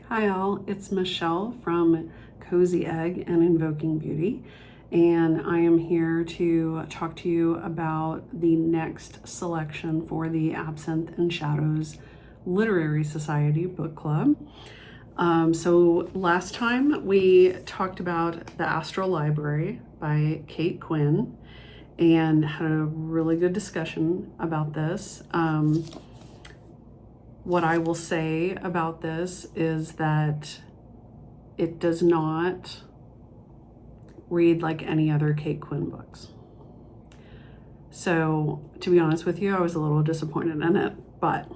Hi all, it's Michelle from Cozy Egg and Invoking Beauty, and I am here to talk to you about the next selection for the Absinthe and Shadows Literary Society Book Club. So last time we talked about The Astral Library by Kate Quinn and had a really good discussion about this. What I will say about this is that it does not read like any other Kate Quinn books. So to be honest with you, I was a little disappointed in it, but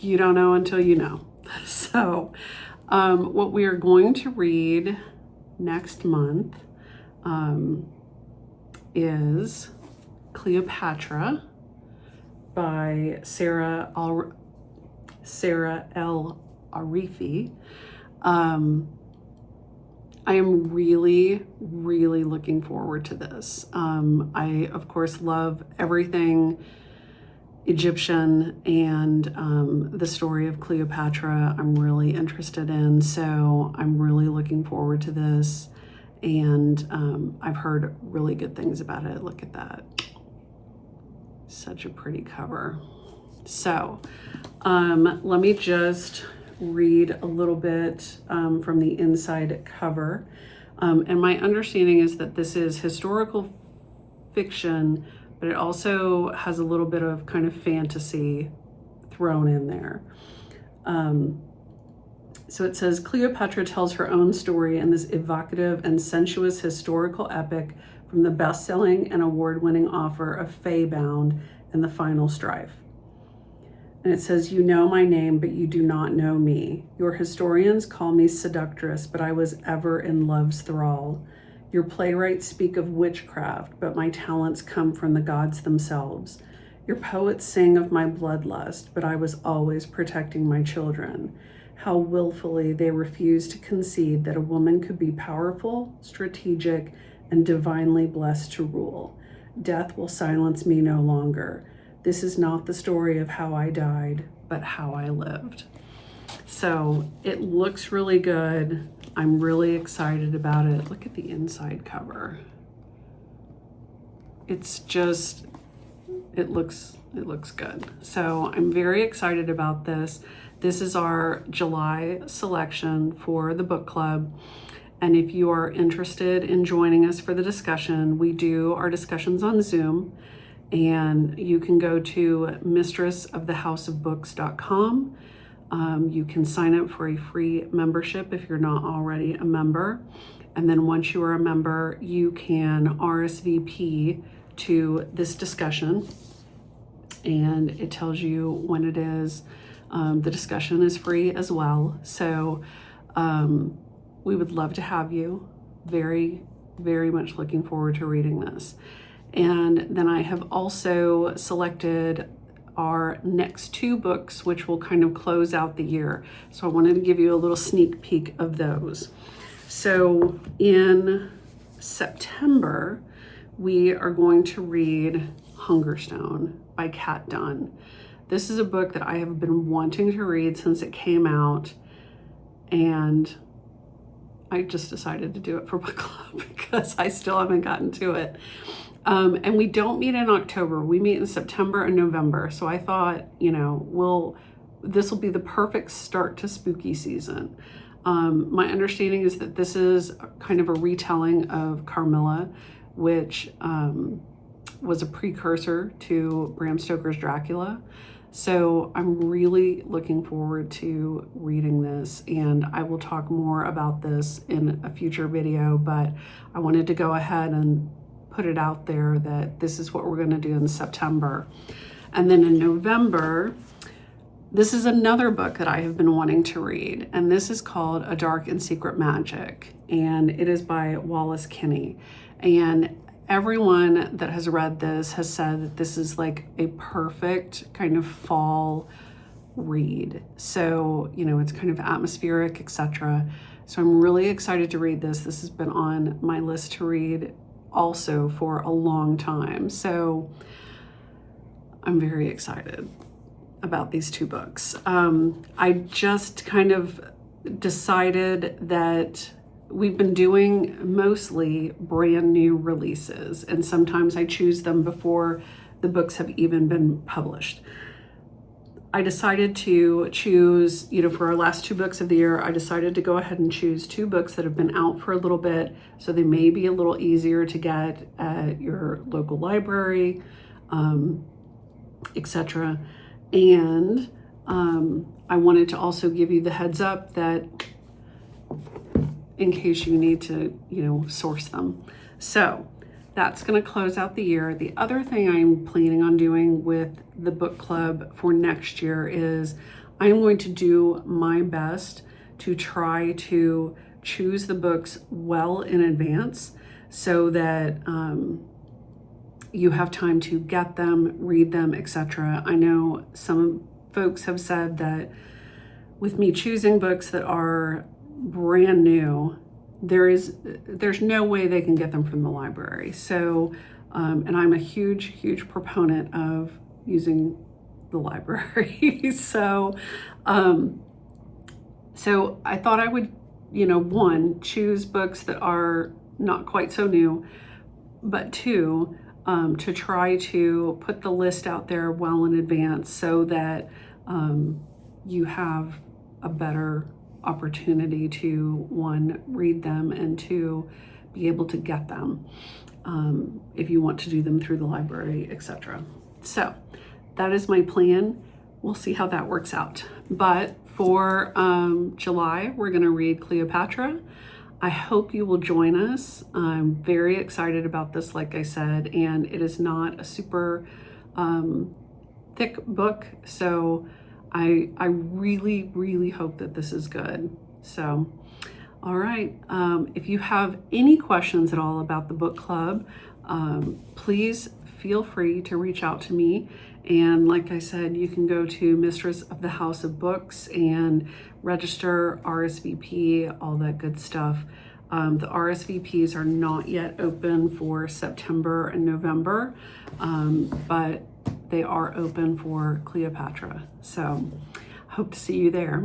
you don't know until you know. So what we are going to read next month is Cleopatra by Sarah L. Arifi. I am really looking forward to this. I, of course, love everything Egyptian, and the story of Cleopatra I'm really interested in, so I'm really looking forward to this, and I've heard really good things about it. Look at that. Such a pretty cover. So let me just read a little bit from the inside cover. And my understanding is that this is historical fiction, but it also has a little bit of kind of fantasy thrown in there. So it says, Cleopatra tells her own story in this evocative and sensuous historical epic from the best-selling and award-winning author of Feybound and The Final Strife. And it says, you know my name, but you do not know me. Your historians call me seductress, but I was ever in love's thrall. Your playwrights speak of witchcraft, but my talents come from the gods themselves. Your poets sing of my bloodlust, but I was always protecting my children. How willfully they refuse to concede that a woman could be powerful, strategic, and divinely blessed to rule. Death will silence me no longer. This is not the story of how I died, but how I lived. So it looks really good. I'm really excited about it. Look at the inside cover. It's just, it looks good. So I'm very excited about this. This is our July selection for the book club. And if you are interested in joining us for the discussion, we do our discussions on Zoom, and you can go to mistressofthehouseofbooks.com. You can sign up for a free membership if you're not already a member. And then once you are a member, you can RSVP to this discussion, and it tells you when it is. The discussion is free as well. So we would love to have you. Very much looking forward to reading this. And then I have also selected our next two books, which will kind of close out the year. So I wanted to give you a little sneak peek of those. So in September, we are going to read Hungerstone by Kat Dunn. This is a book that I have been wanting to read since it came out, and I just decided to do it for book club because I still haven't gotten to it. And we don't meet in October. We meet in September and November. So I thought, this will be the perfect start to spooky season. My understanding is that this is kind of a retelling of Carmilla, which was a precursor to Bram Stoker's Dracula. So I'm really looking forward to reading this, and I will talk more about this in a future video, but I wanted to go ahead and put it out there that this is what we're going to do in September. And then in November, this is another book that I have been wanting to read, and this is called A Dark and Secret Magic, and it is by Wallace Kinney. And everyone that has read this has said that this is like a perfect kind of fall read. So, it's kind of atmospheric, etc. So I'm really excited to read this. This has been on my list to read also for a long time. So I'm very excited. about these two books. I just kind of decided that we've been doing mostly brand new releases, and sometimes I choose them before the books have even been published. I decided to choose, for our last two books of the year, I decided to go ahead and choose two books that have been out for a little bit, so they may be a little easier to get at your local library, etc. And I wanted to also give you the heads up that in case you need to, source them. So that's going to close out the year. The other thing I'm planning on doing with the book club for next year is I'm going to do my best to try to choose the books well in advance so that you have time to get them, read them, etc. I know some folks have said that with me choosing books that are brand new, there's no way they can get them from the library. So, and I'm a huge proponent of using the library. So I thought I would, one, choose books that are not quite so new, but two, to try to put the list out there well in advance so that you have a better opportunity to, one, read them, and two, be able to get them if you want to do them through the library, etc. So that is my plan. We'll see how that works out. But for July, we're going to read Cleopatra. I hope you will join us. I'm very excited about this, like I said, and it is not a super thick book, so I really hope that this is good. So, all right. If you have any questions at all about the book club, please feel free to reach out to me. And like I said, you can go to Mistress of the House of Books and register, RSVP, all that good stuff. The RSVPs are not yet open for September and November, but they are open for Cleopatra. So hope to see you there.